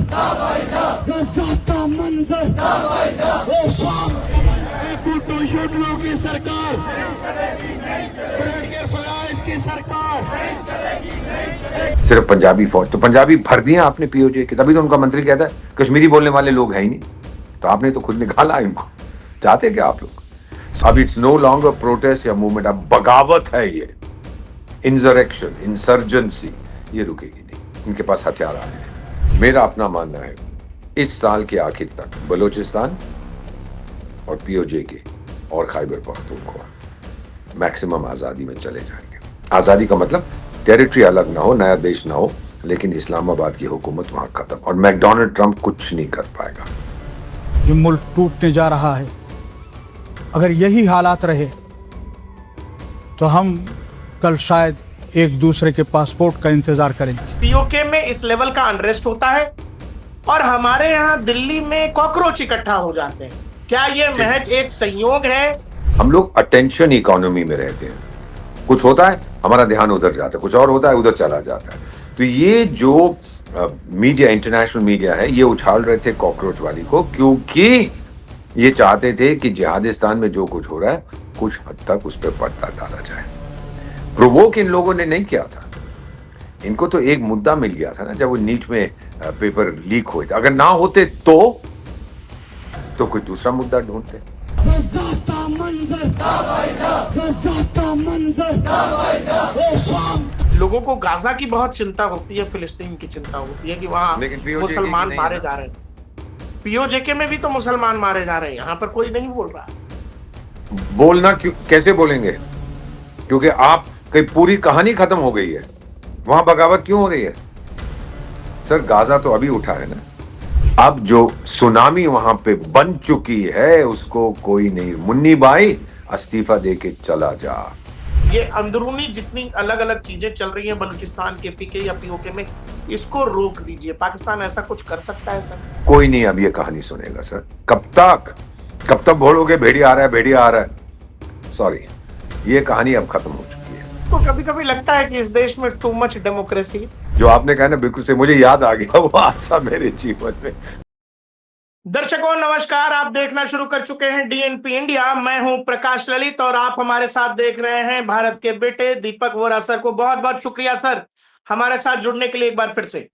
गजा का मंजर ए शाम की सरकार, फयाज की सरकार। सिर्फ पंजाबी फौज, तो पंजाबी भर दिया आपने पीओजे के, तभी तो उनका मंत्री कहता है कश्मीरी बोलने वाले लोग हैं ही नहीं, तो आपने तो खुद निकाला इनको। चाहते क्या आप लोग? अब इट्स नो लॉन्गर प्रोटेस्ट या मूवमेंट, अब बगावत है ये, इंसरेक्शन, इंसर्जेंसी, ये रुकेगी नहीं। इनके पास हथियार आ रहे हैं। मेरा अपना मानना है इस साल के आखिर तक बलूचिस्तान और पीओजे के और खैबर पख्तूनख्वा मैक्सिमम आज़ादी में चले जाएंगे। आज़ादी का मतलब टेरिटरी अलग ना हो, नया देश ना हो, लेकिन इस्लामाबाद की हुकूमत वहां खत्म, और मैकडोनाल्ड ट्रंप कुछ नहीं कर पाएगा। ये मुल्क टूटने जा रहा है। अगर यही हालात रहे तो हम कल शायद एक दूसरे के पासपोर्ट का इंतजार करेंगे। पीओके में इस लेवल का अनरेस्ट होता है और हमारे यहाँ दिल्ली में कॉकरोच इकट्ठा हो जाते हैं। क्या ये महज एक संयोग है? हम लोग अटेंशन इकोनॉमी में रहते हैं, कुछ होता है हमारा ध्यान उधर जाता है, कुछ और होता है उधर चला जाता है। तो ये जो मीडिया, इंटरनेशनल मीडिया है, ये उछाल रहे थे कॉकरोच वाली को, क्योंकि ये चाहते थे कि जिहादिस्तान में जो कुछ हो रहा है कुछ हद तक उस पर पर्दा डाला जाए। प्रोवोक इन लोगों ने नहीं किया था, इनको तो एक मुद्दा मिल गया था ना, जब वो नीट में पेपर लीक हुए थे। अगर ना होते तो कोई दूसरा मुद्दा ढूंढते। गजा का मंजर, गजा का मंजर ए शाम। लोगों को गाजा की बहुत चिंता होती है, फिलिस्तीन की चिंता होती है कि वहाँ मुसलमान मारे जा रहे हैं। पीओजेके में भी तो मुसलमान मारे जा रहे हैं, यहाँ पर कोई नहीं बोल रहा। बोलना क्यों, कैसे बोलेंगे? क्योंकि आप कहीं पूरी कहानी खत्म हो गई है, वहां बगावत क्यों हो रही है? सर गाजा तो अभी उठा है ना, अब जो सुनामी वहां पे बन चुकी है उसको कोई नहीं। मुन्नी भाई इस्तीफा दे के चला जा। ये अंदरूनी जितनी अलग अलग चीजें चल रही हैं बलूचिस्तान के पीके या पीओके में, इसको रोक दीजिए। पाकिस्तान ऐसा कुछ कर सकता है सर? कोई नहीं अब ये कहानी सुनेगा सर। कब तक बोलोगे भेड़िया आ रहा है, भेड़िया आ रहा है? सॉरी, ये कहानी अब खत्म हो चुकी है। तो कभी कभी लगता है कि इस देश में टू मच डेमोक्रेसी। जो आपने कहा ना, बिल्कुल से मुझे याद आ गया वो हादसा मेरे जीवन में। दर्शकों नमस्कार, आप देखना शुरू कर चुके हैं डीएनपी इंडिया। मैं हूं प्रकाश ललित और आप हमारे साथ देख रहे हैं भारत के बेटे दीपक वोरा सर को। बहुत बहुत शुक्रिया सर हमारे साथ जुड़ने के लिए एक बार फिर से।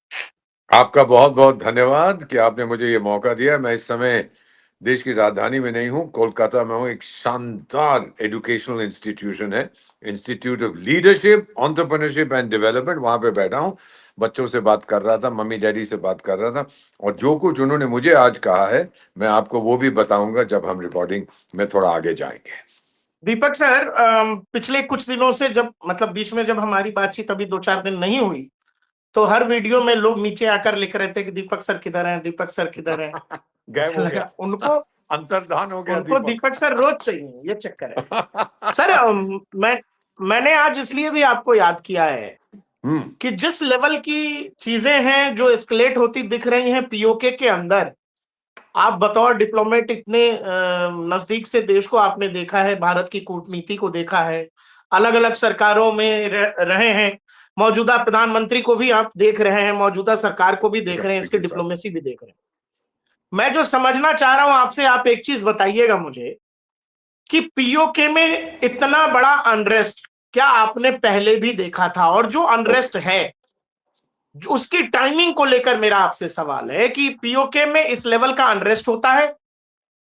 आपका बहुत बहुत धन्यवाद कि आपने मुझे ये मौका दिया। मैं इस समय देश की राजधानी में नहीं हूँ, कोलकाता में हूँ। एक शानदार एजुकेशनल इंस्टीट्यूशन है, institute of leadership, entrepreneurship and development, वहां पे बैठा हूँ। बच्चों से बात कर रहा था, मम्मी डैडी से बात कर रहा था, और जो कुछ उन्होंने मुझे आज कहा है मैं आपको वो भी बताऊंगा जब हम रिकॉर्डिंग में थोड़ा आगे जाएंगे। दीपक सर, पिछले कुछ दिनों से जब मतलब बीच में जब हमारी बातचीत अभी 2-4 दिन नहीं हुई, तो हर वीडियो में लोग नीचे आकर लिख रहे थे कि दीपक सर किधर हैं, दीपक सर किधर हैं। गायब हो गया, उनको अंतर्धान हो गया। उनको दीपक सर रोज चाहिए, ये चक्कर है सर। मैंने आज इसलिए भी आपको याद किया है कि जिस लेवल की चीजें हैं जो एस्केलेट होती दिख रही हैं पीओके के अंदर, आप बतौर डिप्लोमेट इतने नजदीक से देश को आपने देखा है, भारत की कूटनीति को देखा है, अलग अलग सरकारों में रहे हैं, मौजूदा प्रधानमंत्री को भी आप देख रहे हैं, मौजूदा सरकार को भी देख रहे हैं, इसकी डिप्लोमेसी भी देख रहे हैं। मैं जो समझना चाह रहा हूं आपसे, आप एक चीज बताइएगा मुझे कि पीओके में इतना बड़ा अनरेस्ट क्या आपने पहले भी देखा था? और जो अनरेस्ट है उसकी टाइमिंग को लेकर मेरा आपसे सवाल है कि पीओके में इस लेवल का अनरेस्ट होता है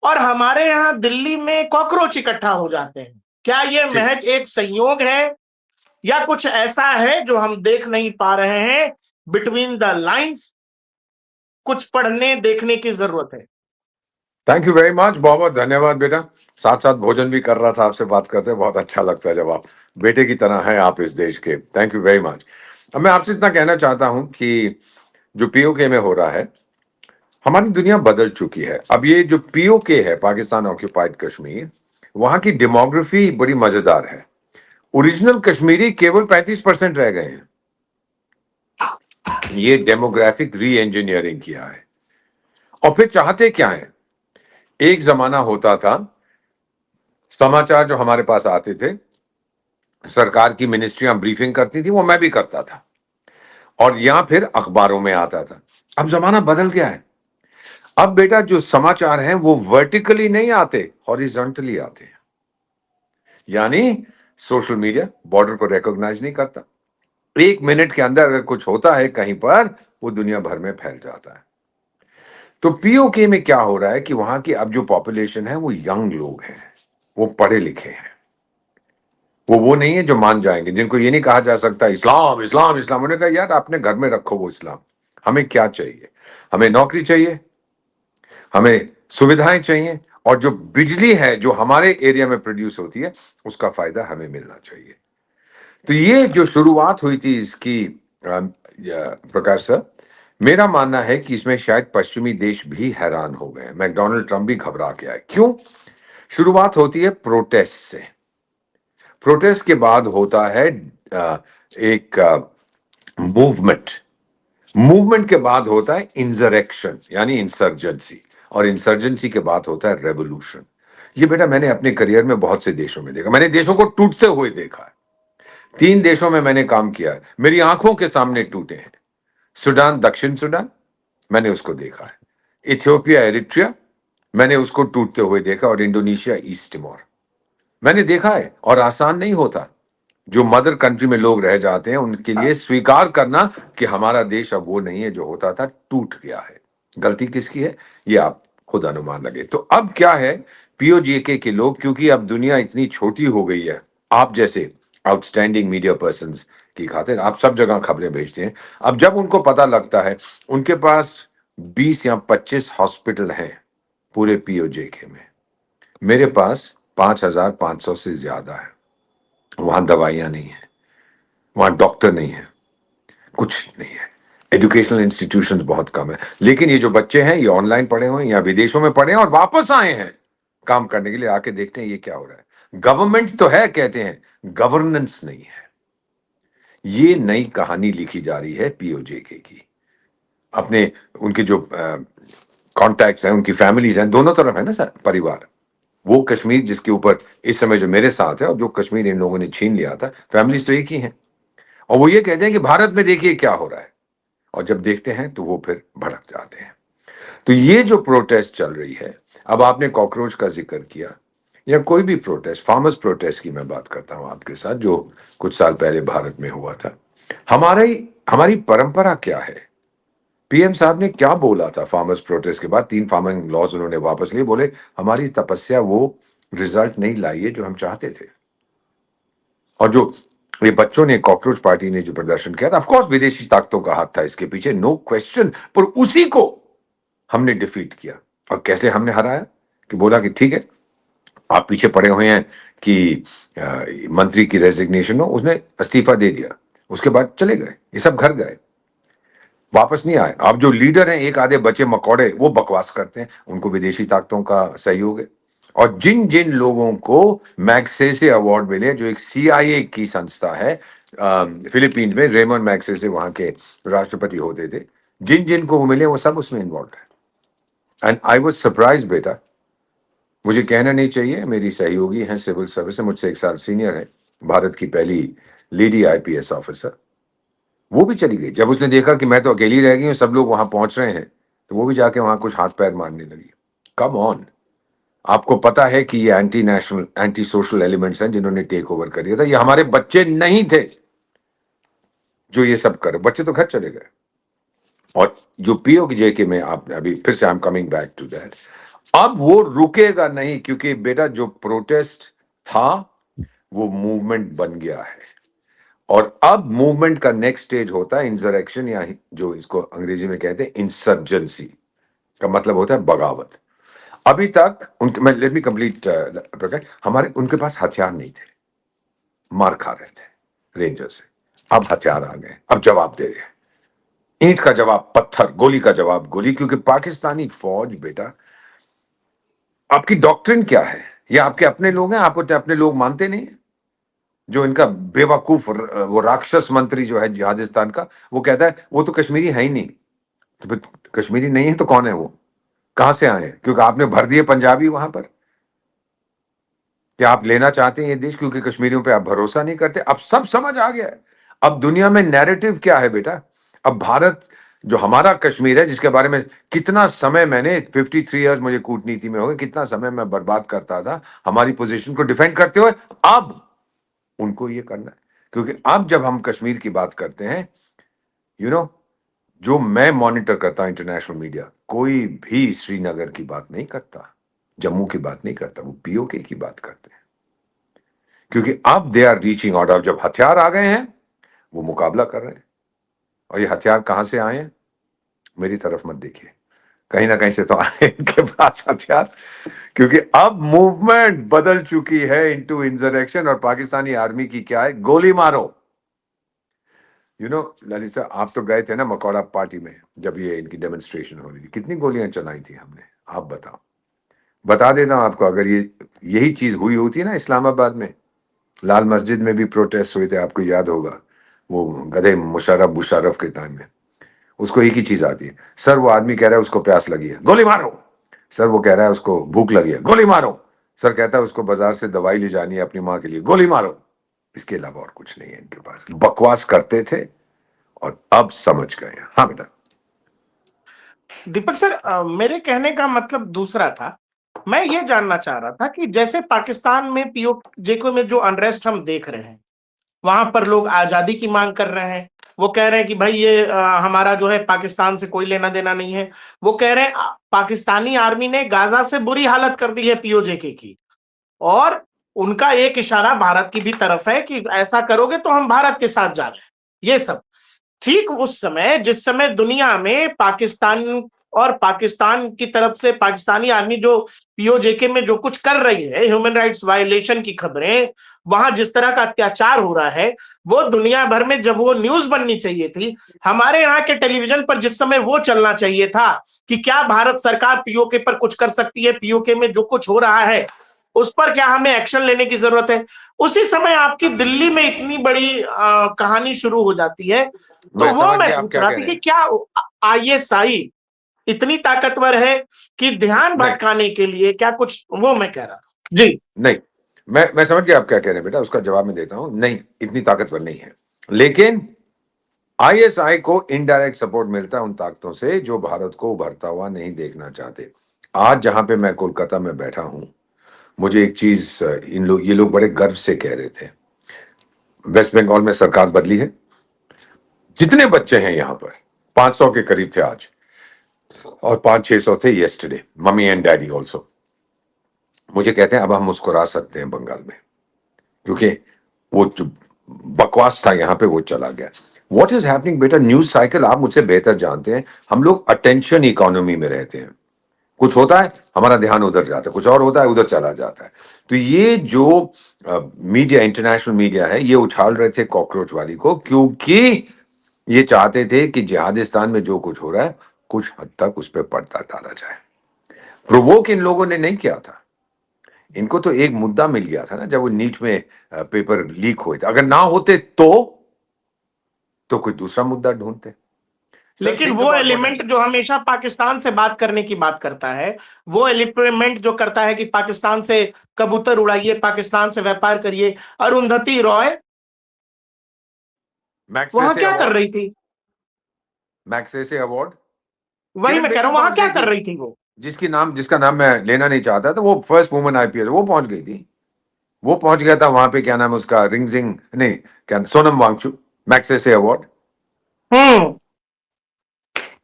और हमारे यहाँ दिल्ली में कॉकरोच इकट्ठा हो जाते हैं। क्या ये महज एक संयोग है या कुछ ऐसा है जो हम देख नहीं पा रहे हैं? बिटवीन द लाइंस कुछ पढ़ने देखने की जरूरत है। थैंक यू वेरी मच, बहुत बहुत धन्यवाद बेटा। साथ साथ भोजन भी कर रहा था, आपसे बात करते बहुत अच्छा लगता है जब आप बेटे की तरह हैं आप इस देश के। Thank you very much. अब मैं आपसे इतना कहना चाहता हूं कि जो पीओके में हो रहा है, हमारी दुनिया बदल चुकी है। अब ये जो पीओके है, पाकिस्तान ऑक्यूपाइड कश्मीर, वहां की डेमोग्राफी बड़ी मजेदार है। ओरिजिनल कश्मीरी केवल 35% रह गए हैं। ये डेमोग्राफिक री इंजीनियरिंग किया है। और फिर चाहते क्या है? एक जमाना होता था, समाचार जो हमारे पास आते थे, सरकार की मिनिस्ट्रियां ब्रीफिंग करती थी, वो मैं भी करता था, और या फिर अखबारों में आता था। अब जमाना बदल गया है। अब बेटा जो समाचार हैं वो वर्टिकली नहीं आते, हॉरिजॉन्टली आते हैं। यानी सोशल मीडिया बॉर्डर को रिकॉग्नाइज नहीं करता। 1 मिनट के अंदर अगर कुछ होता है कहीं पर, वो दुनिया भर में फैल जाता है। तो पीओके में क्या हो रहा है कि वहां की अब जो पॉपुलेशन है वो यंग लोग हैं, वो पढ़े लिखे हैं। वो नहीं है जो मान जाएंगे, जिनको ये नहीं कहा जा सकता इस्लाम इस्लाम इस्लाम। उन्होंने कहा यार अपने घर में रखो वो इस्लाम। हमें क्या चाहिए? हमें नौकरी चाहिए, हमें सुविधाएं चाहिए, और जो बिजली है जो हमारे एरिया में प्रोड्यूस होती है उसका फायदा हमें मिलना चाहिए। तो ये जो शुरुआत हुई थी इसकी, प्रकाश सर, मेरा मानना है कि इसमें शायद पश्चिमी देश भी हैरान हो गए। मैकडोनाल्ड ट्रंप भी घबरा के आए। क्यों? शुरुआत होती है प्रोटेस्ट से। प्रोटेस्ट के बाद होता है एक मूवमेंट। मूवमेंट के बाद होता है इंसरेक्शन यानी इंसर्जेंसी, और इंसर्जेंसी के बाद होता है रेवोल्यूशन। ये बेटा मैंने अपने करियर में बहुत से देशों में देखा। मैंने देशों को टूटते हुए देखा है। 3 देशों में मैंने काम किया है, मेरी आंखों के सामने टूटे हैं। सूडान, दक्षिण सूडान, मैंने उसको देखा है। इथियोपिया, एरिट्रिया, मैंने उसको टूटते हुए देखा। और इंडोनेशिया, ईस्ट तिमोर, मैंने देखा है। और आसान नहीं होता। जो मदर कंट्री में लोग रह जाते हैं उनके लिए स्वीकार करना कि हमारा देश अब वो नहीं है जो होता था, टूट गया है। गलती किसकी है ये आप खुद अनुमान लगे। तो अब क्या है, पीओजेके के लोग, क्योंकि अब दुनिया इतनी छोटी हो गई है, आप जैसे आउटस्टैंडिंग मीडिया पर्सन की खातिर आप सब जगह खबरें भेजते हैं। अब जब उनको पता लगता है, उनके पास 20 या 25 हॉस्पिटल हैं पूरे पीओजेके में, मेरे पास 5,500 से ज्यादा है। वहां दवाइयां नहीं है, वहां डॉक्टर नहीं है, कुछ नहीं है। एजुकेशनल इंस्टीट्यूशंस बहुत कम है। लेकिन ये जो बच्चे हैं ये ऑनलाइन पढ़े हुए हैं या विदेशों में पढ़े हैं और वापस आए हैं काम करने के लिए, आके देखते हैं ये क्या हो रहा है। गवर्नमेंट तो है कहते हैं, गवर्नेंस नहीं है। ये नई कहानी लिखी जा रही है पीओजेके की। अपने उनके जो कॉन्टैक्ट्स हैं, उनकी फैमिलीज हैं, दोनों तरफ है ना सर परिवार। वो कश्मीर जिसके ऊपर इस समय जो मेरे साथ है और जो कश्मीर इन लोगों ने छीन लिया था, फैमिलीज तो एक ही हैं। और वो ये कहते हैं कि भारत में देखिए क्या हो रहा है, और जब देखते हैं तो वो फिर भड़क जाते हैं। तो ये जो प्रोटेस्ट चल रही है, अब आपने कॉकरोच का जिक्र किया या कोई भी प्रोटेस्ट, फार्मर्स प्रोटेस्ट की मैं बात करता हूं आपके साथ, जो कुछ साल पहले भारत में हुआ था। हमारी परंपरा क्या है? पीएम साहब ने क्या बोला था फार्मर्स प्रोटेस्ट के बाद? 3 फार्मिंग लॉज उन्होंने वापस लिए। बोले हमारी तपस्या वो रिजल्ट नहीं लाई है जो हम चाहते थे। और जो ये बच्चों ने, कॉकरोच पार्टी ने जो प्रदर्शन किया था, ऑफकोर्स विदेशी ताकतों का हाथ था इसके पीछे, नो क्वेश्चन, पर उसी को हमने डिफीट किया। और कैसे हमने हराया? कि बोला कि ठीक है आप पीछे पड़े हुए हैं कि मंत्री की रेजिग्नेशन हो, उसने इस्तीफा दे दिया। उसके बाद चले गए, ये सब घर गए, वापस नहीं आए। अब जो लीडर हैं, एक आधे बचे मकौड़े, वो बकवास करते हैं, उनको विदेशी ताकतों का सहयोग है। और जिन जिन लोगों को मैग्सेसे अवार्ड मिले, जो एक सीआईए की संस्था है फिलीपींस में, रेमन मैग्सेसे वहां के राष्ट्रपति होते थे, जिन जिन को वो मिले वो सब उसमें इन्वॉल्व है। एंड आई वाज सरप्राइज बेटा, मुझे कहना नहीं चाहिए, मेरी सहयोगी हैं सिविल सर्विस में, मुझसे 1 साल सीनियर है, भारत की पहली लेडी आईपीएस ऑफिसर, वो भी चली गई। जब उसने देखा कि मैं तो अकेली रह गई हूँ, सब लोग वहां पहुंच रहे हैं, तो वो भी जाके वहां कुछ हाथ पैर मारने लगी। कम ऑन, आपको पता है कि ये anti national, anti social elements हैं जिन्होंने टेक ओवर कर दिया था। ये हमारे बच्चे नहीं थे जो ये सब कर, बच्चे तो घर चले गए। और जो पीओके में आपने अभी फिर से, I am coming back to that, अब वो रुकेगा नहीं, क्योंकि बेटा जो प्रोटेस्ट था वो मूवमेंट बन गया है। और अब मूवमेंट का नेक्स्ट स्टेज होता है इंसरेक्शन, या जो इसको अंग्रेजी में कहते हैं इंसर्जेंसी, का मतलब होता है बगावत। अभी तक उनके, मैं लेट मी कंप्लीट प्रकाश, हमारे उनके पास हथियार नहीं थे, मार खा रहे थे रेंजर से। अब हथियार आ गए, अब जवाब दे रहे हैं। ईंट का जवाब पत्थर, गोली का जवाब गोली, क्योंकि पाकिस्तानी फौज बेटा, आपकी डॉक्ट्रिन क्या है? ये आपके अपने लोग हैं, आप अपने लोग मानते नहीं है? जो इनका बेवकूफ वो राक्षस मंत्री जो है जिहादिस्तान का, वो कहता है वो तो कश्मीरी है ही नहीं। तो फिर कश्मीरी नहीं है तो कौन है वो? कहां से आए हैं? क्योंकि आपने भर दिए पंजाबी वहां पर। क्या आप लेना चाहते हैं ये देश क्योंकि कश्मीरियों पे आप भरोसा नहीं करते? अब सब समझ आ गया है। अब दुनिया में नैरेटिव क्या है बेटा? अब भारत जो हमारा कश्मीर है, जिसके बारे में कितना समय मैंने 53 इयर्स मुझे कूटनीति में हो गए, कितना समय मैं बर्बाद करता था हमारी पोजीशन को डिफेंड करते हुए, अब उनको ये करना है। क्योंकि अब जब हम कश्मीर की बात करते हैं, यू नो, जो मैं मॉनिटर करता हूं इंटरनेशनल मीडिया, कोई भी श्रीनगर की बात नहीं करता, जम्मू की बात नहीं करता, वो पीओके की बात करते हैं। क्योंकि अब दे आर रीचिंग आउट। अब जब हथियार आ गए हैं, वो मुकाबला कर रहे हैं। और ये हथियार कहां से आए हैं? मेरी तरफ मत देखिए, कहीं ना कहीं से तो आए इनके पास हथियार। क्योंकि अब मूवमेंट बदल चुकी है इनटू इंसरेक्शन। और पाकिस्तानी आर्मी की क्या है? गोली मारो। ललित साहब, आप तो गए थे ना मकौड़ा पार्टी में, जब ये इनकी डेमोन्स्ट्रेशन हो रही थी, कितनी गोलियां चलाई थी हमने? आप बताओ। बता देता हूं आपको, अगर यही चीज हुई होती है ना इस्लामाबाद में, लाल मस्जिद में भी प्रोटेस्ट हुए थे, आपको याद होगा, वो गधे मुशर्रफ के टाइम में। उसको एक ही चीज आती है, सर वो आदमी कह रहा है उसको प्यास लगी है, गोली मारो। सर वो कह रहा है उसको भूख लगी है, गोली मारो। सर कहता है उसको बाजार से दवाई ले जानी है अपनी माँ के लिए, गोली मारो। इसके अलावा और कुछ नहीं है इनके पास। बकवास करते थे और अब समझ गए। हाँ बेटा। दीपक सर, मेरे कहने का मतलब दूसरा था। मैं ये जानना चाह रहा था कि जैसे पाकिस्तान में पीओजे में जो अनरेस्ट हम देख रहे हैं, वहां पर लोग आजादी की मांग कर रहे हैं। वो कह रहे हैं कि भाई ये हमारा जो है पाकिस्तान से कोई लेना देना नहीं है। वो कह रहे हैं पाकिस्तानी आर्मी ने गाजा से बुरी हालत कर दी है पीओजे की, और उनका एक इशारा भारत की भी तरफ है कि ऐसा करोगे तो हम भारत के साथ जा रहे हैं। ये सब ठीक उस समय जिस समय दुनिया में पाकिस्तान और पाकिस्तान की तरफ से पाकिस्तानी आर्मी जो पीओजे में जो कुछ कर रही है, ह्यूमन राइट्स वायलेशन की खबरें, वहां जिस तरह का अत्याचार हो रहा है, वो दुनिया भर में जब वो न्यूज बननी चाहिए थी, हमारे यहाँ के टेलीविजन पर जिस समय वो चलना चाहिए था कि क्या भारत सरकार पीओके पर कुछ कर सकती है, पीओके में जो कुछ हो रहा है उस पर क्या हमें एक्शन लेने की जरूरत है, उसी समय आपकी दिल्ली में इतनी बड़ी कहानी शुरू हो जाती है। तो वो मैं पूछ रहा था कि क्या आईएसआई इतनी ताकतवर है कि ध्यान भटकाने के लिए क्या कुछ, वो मैं कह रहा था। जी नहीं, मैं समझ गया आप क्या कह रहे हैं बेटा, उसका जवाब मैं देता हूं। नहीं, इतनी ताकतवर नहीं है, लेकिन आईएसआई को इनडायरेक्ट सपोर्ट मिलता है उन ताकतों से जो भारत को उभरता हुआ नहीं देखना चाहते। आज जहां पे मैं कोलकाता में बैठा हूं, मुझे एक चीज ये लोग बड़े गर्व से कह रहे थे, वेस्ट बंगाल में सरकार बदली है, जितने बच्चे हैं यहां पर 500 के करीब थे आज, और 500-600 थे yesterday, mummy and daddy also. मुझे कहते हैं अब हम मुस्कुरा सकते हैं बंगाल में, क्योंकि वो जो बकवास था यहां पे वो चला गया। व्हाट इज हैपनिंग बेटा, न्यूज साइकिल आप मुझसे बेहतर जानते हैं। हम लोग अटेंशन इकोनॉमी में रहते हैं, कुछ होता है हमारा ध्यान उधर जाता है, कुछ और होता है उधर चला जाता है। तो ये जो मीडिया, इंटरनेशनल मीडिया है, ये उछाल रहे थे कॉकरोच वाली को, क्योंकि ये चाहते थे कि जिहादिस्तान में जो कुछ हो रहा है कुछ हद तक उस पर पर्दा डाला जाए। प्रोवोक इन लोगों ने नहीं किया था, इनको तो एक मुद्दा मिल गया था ना, जब वो नीट में पेपर लीक हुए थे। अगर ना होते तो कोई दूसरा मुद्दा ढूंढते। लेकिन वो एलिमेंट जो हमेशा पाकिस्तान से बात करने की बात करता है, वो एलिमेंट जो करता है कि पाकिस्तान से कबूतर उड़ाइए, पाकिस्तान से व्यापार करिए, अरुंधति रॉय वहां क्या कर रही थी? मैग्सेसे अवार्ड, वही मैं कह रहा हूं, वहां क्या कर रही थी वो? जिसका नाम मैं लेना नहीं चाहता था, वो फर्स्ट वुमन आईपीएस, वो पहुंच गई थी। वो पहुंच गया था वहां पे, क्या नाम है उसका, रिंगजिंग नहीं, क्या सोनम वांगचुक, मैग्सेसे अवार्ड।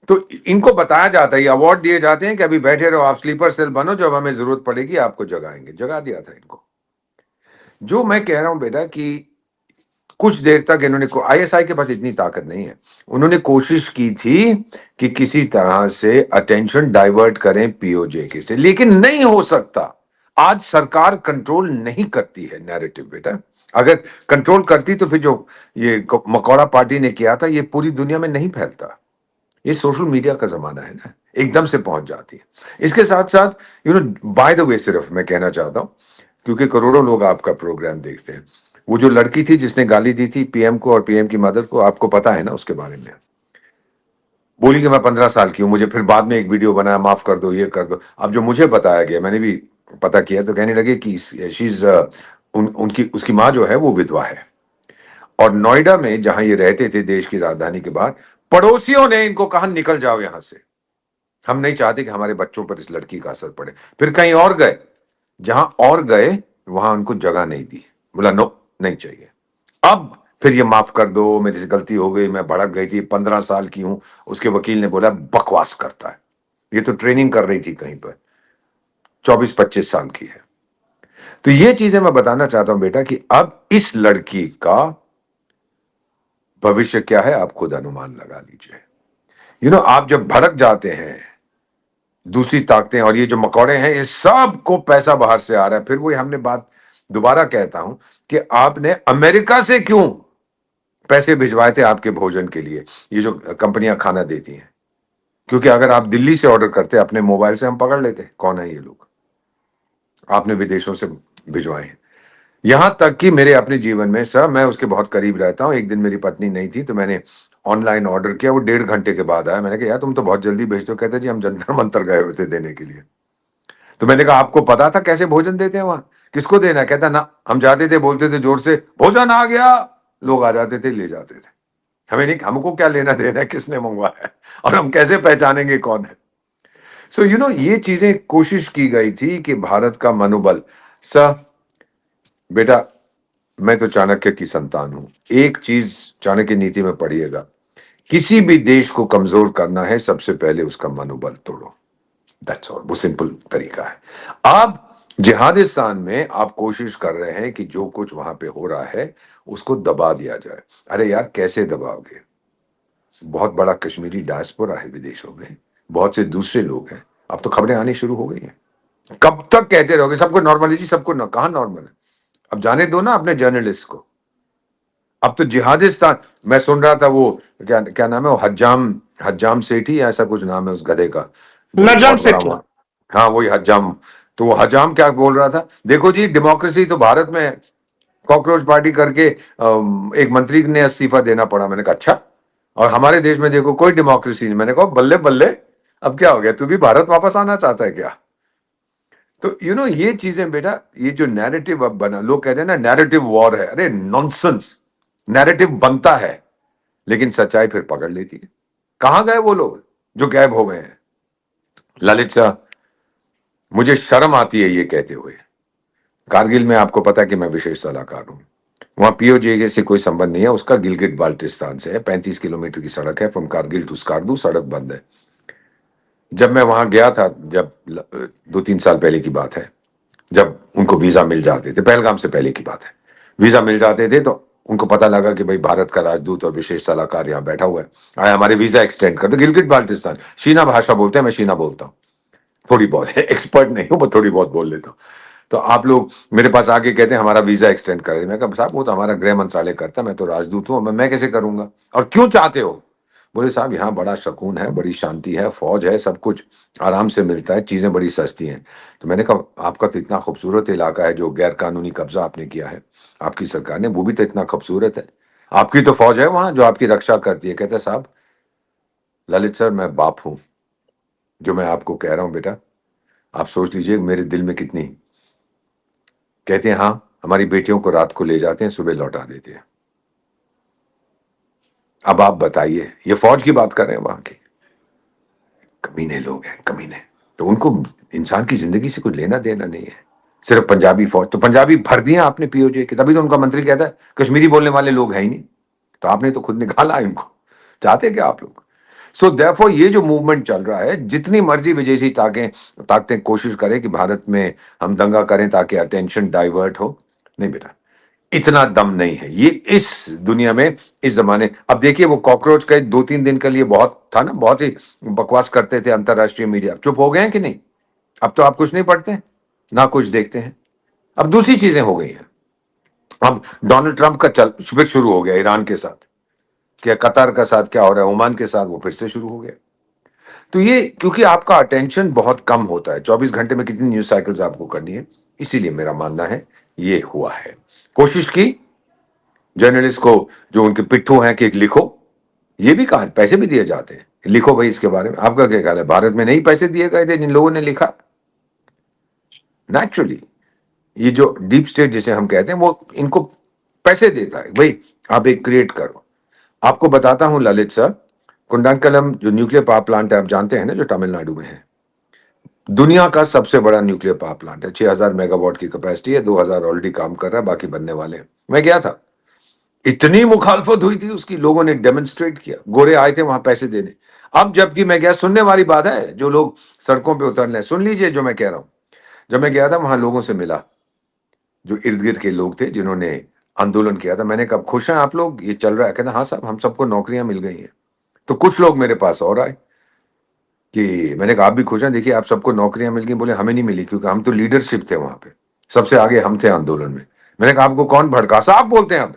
तो इनको बताया जाता है, अवार्ड दिए जाते हैं कि अभी बैठे रहो आप, स्लीपर सेल बनो, जब हमें जरूरत पड़ेगी आपको जगाएंगे। जगा दिया था इनको। जो मैं कह रहा हूं बेटा कि कुछ देर तक इन्होंने, आईएसआई के पास इतनी ताकत नहीं है, उन्होंने कोशिश की थी कि किसी तरह से अटेंशन डाइवर्ट करें पीओजे के से, लेकिन नहीं हो सकता। आज सरकार कंट्रोल नहीं करती है नैरेटिव बेटा। अगर कंट्रोल करती तो फिर जो ये मकौड़ा पार्टी ने किया था, ये पूरी दुनिया में नहीं फैलता। ये सोशल मीडिया का जमाना है ना, एकदम से पहुंच जाती है। इसके साथ साथ बाय द वे, सिर्फ मैं कहना चाहता हूं, क्योंकि करोड़ों लोग आपका प्रोग्राम देखते हैं, वो जो लड़की थी जिसने गाली दी थी पीएम को और पीएम की मदर को, आपको पता है ना उसके बारे में? बोली कि मैं 15 साल की हूं, मुझे फिर बाद में एक वीडियो बनाया, माफ कर दो, ये कर दो। अब जो मुझे बताया गया, मैंने भी पता किया, तो कहने लगे कि उसकी माँ जो है वो विधवा है, और नोएडा में जहां ये रहते थे, देश की राजधानी के बाहर, पड़ोसियों ने इनको कहा निकल जाओ यहां से, हम नहीं चाहते कि हमारे बच्चों पर इस लड़की का असर पड़े। फिर कहीं और गए, जहां और गए वहां उनको जगह नहीं दी, बोला नो नहीं चाहिए। अब फिर ये माफ कर दो, मेरी से गलती हो गई, मैं भड़क गई थी, 15 साल की हूं। उसके वकील ने बोला बकवास करता है, ये तो ट्रेनिंग कर रही थी कहीं पर, 24-25 साल की है। तो ये चीजें मैं बताना चाहता हूं बेटा कि अब इस लड़की का भविष्य क्या है आप खुद अनुमान लगा लीजिए। आप जब भड़क जाते हैं, दूसरी ताकतें और ये जो मकौड़े हैं, ये सबको पैसा बाहर से आ रहा है। फिर वही हमने बात दोबारा कहता हूं कि आपने अमेरिका से क्यों पैसे भिजवाए थे आपके भोजन के लिए, ये जो कंपनियां खाना देती हैं? क्योंकि अगर आप दिल्ली से ऑर्डर करते अपने मोबाइल से, हम पकड़ लेते कौन है ये लोग। आपने विदेशों से भिजवाए हैं। यहां तक कि मेरे अपने जीवन में सर, मैं उसके बहुत करीब रहता हूं। एक दिन मेरी पत्नी नहीं थी तो मैंने ऑनलाइन ऑर्डर किया, वो 1.5 घंटे के बाद आया। मैंने कहा यार तुम तो बहुत जल्दी भेजते हो। कहते जी हम जंतर मंतर गए हुए थे देने के लिए। तो मैंने कहा आपको पता था कैसे भोजन देते हैं वहां, किसको देना है? कहता ना, हम जाते थे, बोलते थे जोर से भोजन आ गया, लोग आ जाते थे, ले जाते थे। हमें नहीं, हमको क्या लेना देना है किसने मंगवाया है, और हम कैसे पहचानेंगे कौन है? सो ये चीजें कोशिश की गई थी कि भारत का मनोबल। सर बेटा, मैं तो चाणक्य की संतान हूं। एक चीज चाणक्य नीति में पढ़िएगा, किसी भी देश को कमजोर करना है सबसे पहले उसका मनोबल तोड़ो। दैट्स ऑल, वो सिंपल तरीका है। आप जिहादिस्तान में आप कोशिश कर रहे हैं कि जो कुछ वहां पे हो रहा है उसको दबा दिया जाए। अरे यार कैसे दबाओगे? बहुत बड़ा कश्मीरी डायस्पोरा है विदेशों में, बहुत से दूसरे लोग हैं। अब तो खबरें आनी शुरू हो गई हैं। कब तक कहते रहोगे सबको नॉर्मल है जी, सबको कहां नॉर्मल है? अब जाने दो ना अपने जर्नलिस्ट को। अब तो जिहादिस्तान, मैं सुन रहा था वो क्या क्या नाम है, वो हज्जाम हज्जाम सेठी या ऐसा कुछ नाम है उस गधे का, जो नजम बहुत बड़ा सेठी। हुआ। हाँ वही हज्जाम। तो वो हज्जाम क्या बोल रहा था, देखो जी डेमोक्रेसी तो भारत में है, कॉकरोच पार्टी करके एक मंत्री ने इस्तीफा देना पड़ा। मैंने कहा अच्छा, और हमारे देश में देखो कोई डेमोक्रेसी नहीं। मैंने कहा बल्ले बल्ले, अब क्या हो गया, तू भी भारत वापस आना चाहता है क्या? तो ये चीजें बेटा, ये जो नैरेटिव अब बना, लोग कहते हैं ना नैरेटिव वॉर है, अरे नॉनसेंस। नैरेटिव बनता है लेकिन सच्चाई फिर पकड़ लेती है। कहां गए वो लोग जो गायब हो गए हैं? ललित शाह, मुझे शर्म आती है ये कहते हुए। कारगिल में आपको पता है कि मैं विशेष सलाहकार हूं। वहां पीओजे से कोई संबंध नहीं है, उसका गिलगिट बाल्टिस्तान से है। 35 किलोमीटर की सड़क है, फ्रॉम कारगिल टू स्कार्दू, सड़क बंद है। जब मैं वहां गया था, जब 2-3 साल पहले की बात है, जब उनको वीजा मिल जाते थे, पहलगाम से पहले की बात है, वीजा मिल जाते थे तो उनको पता लगा कि भाई भारत का राजदूत और विशेष सलाहकार यहाँ बैठा हुआ है, आया हमारे वीजा एक्सटेंड कर दो। गिलगिट बाल्टिस्तान शीना भाषा बोलते हैं, मैं शीना बोलता हूँ, थोड़ी बहुत एक्सपर्ट नहीं हूँ, मैं थोड़ी बहुत बोल लेता हूँ। तो आप लोग मेरे पास आके कहते हैं हमारा वीजा एक्सटेंड कर दे। मैं कहा साहब वो तो हमारा गृह मंत्रालय करता है, मैं तो राजदूत हूँ, मैं कैसे करूंगा, और क्यों चाहते हो? बोले साहब यहाँ बड़ा सुकून है, बड़ी शांति है, फौज है, सब कुछ आराम से मिलता है, चीजें बड़ी सस्ती हैं। तो मैंने कहा आपका तो इतना खूबसूरत इलाका है, जो गैर कानूनी कब्जा आपने किया है आपकी सरकार ने, वो भी तो इतना खूबसूरत है, आपकी तो फौज है वहां जो आपकी रक्षा करती है। कहते साहब ललित सर, मैं बाप हूं, जो मैं आपको कह रहा हूं बेटा आप सोच लीजिए मेरे दिल में कितनी। कहते हैं हाँ, हमारी बेटियों को रात को ले जाते हैं, सुबह लौटा देते हैं। अब आप बताइए, ये फौज की बात कर रहे हैं वहां की, कमीने लोग हैं कमीने। तो उनको इंसान की जिंदगी से कुछ लेना देना नहीं है। सिर्फ पंजाबी फौज, तो पंजाबी भर दिया आपने पीओजे के, तभी तो उनका मंत्री कहता है कश्मीरी बोलने वाले लोग हैं ही नहीं। तो आपने तो खुद निकाला इनको, चाहते क्या आप लोग? सो देयरफॉर ये जो मूवमेंट चल रहा है, जितनी मर्जी विदेशी ताकतें कोशिश करें कि भारत में हम दंगा करें ताकि अटेंशन डाइवर्ट हो, नहीं बेटा, इतना दम नहीं है ये इस दुनिया में, इस जमाने। अब देखिए वो कॉकरोच का 2-3 दिन के लिए बहुत था ना, बहुत ही बकवास करते थे अंतरराष्ट्रीय मीडिया, चुप हो गए हैं कि नहीं? अब तो आप कुछ नहीं पढ़ते ना कुछ देखते हैं, अब दूसरी चीजें हो गई हैं। अब डोनाल्ड ट्रंप का चल फिर शुरू हो गया ईरान के साथ, क्या कतर का साथ क्या हो रहा है, ओमान के साथ, वो फिर से शुरू हो गया। तो ये क्योंकि आपका अटेंशन बहुत कम होता है, 24 घंटे में कितनी न्यूज साइकिल्स आपको करनी है, इसीलिए मेरा मानना है ये हुआ है। कोशिश की जर्नलिस्ट को जो उनके पिट्ठू हैं कि लिखो, ये भी कहा पैसे भी दिए जाते हैं, लिखो भाई इसके बारे में। आपका क्या ख्याल है, भारत में नहीं पैसे दिए गए थे जिन लोगों ने लिखा? नेचुरली ये जो डीप स्टेट जिसे हम कहते हैं, वो इनको पैसे देता है, भाई आप एक क्रिएट करो। आपको बताता हूं ललित सर, कुंडानकलम जो न्यूक्लियर पावर प्लांट है, आप जानते हैं ना, जो तमिलनाडु में है, दुनिया का सबसे बड़ा न्यूक्लियर पावर प्लांट है। 6000 मेगावाट की कैपेसिटी है, 2000 ऑलरेडी काम कर रहा है, बाकी बनने वाले हैं। मैं गया था, इतनी मुखालफत हुई थी उसकी, लोगों ने डेमोन्स्ट्रेट किया, गोरे आए थे वहां पैसे देने। अब जबकि मैं गया, सुनने वाली बात है, जो लोग सड़कों पे उतर रहे, सुन लीजिए जो मैं कह रहा हूं। जब मैं गया था वहां लोगों से मिला, जो इर्द गिर्द के लोग थे जिन्होंने आंदोलन किया था। मैंने कहा खुश हैं आप लोग, ये चल रहा है? कहते हाँ साहब, हम सबको नौकरियां मिल गई हैं। तो कुछ लोग मेरे पास और आए कि मैंने कहा आप भी खुश हैं? देखिए आप सबको नौकरियां मिल गई। बोले हमें नहीं मिली, क्योंकि हम तो लीडरशिप थे वहां पे, सबसे आगे हम थे आंदोलन में। मैंने कहा आपको कौन भड़का? साहब बोलते हैं अब,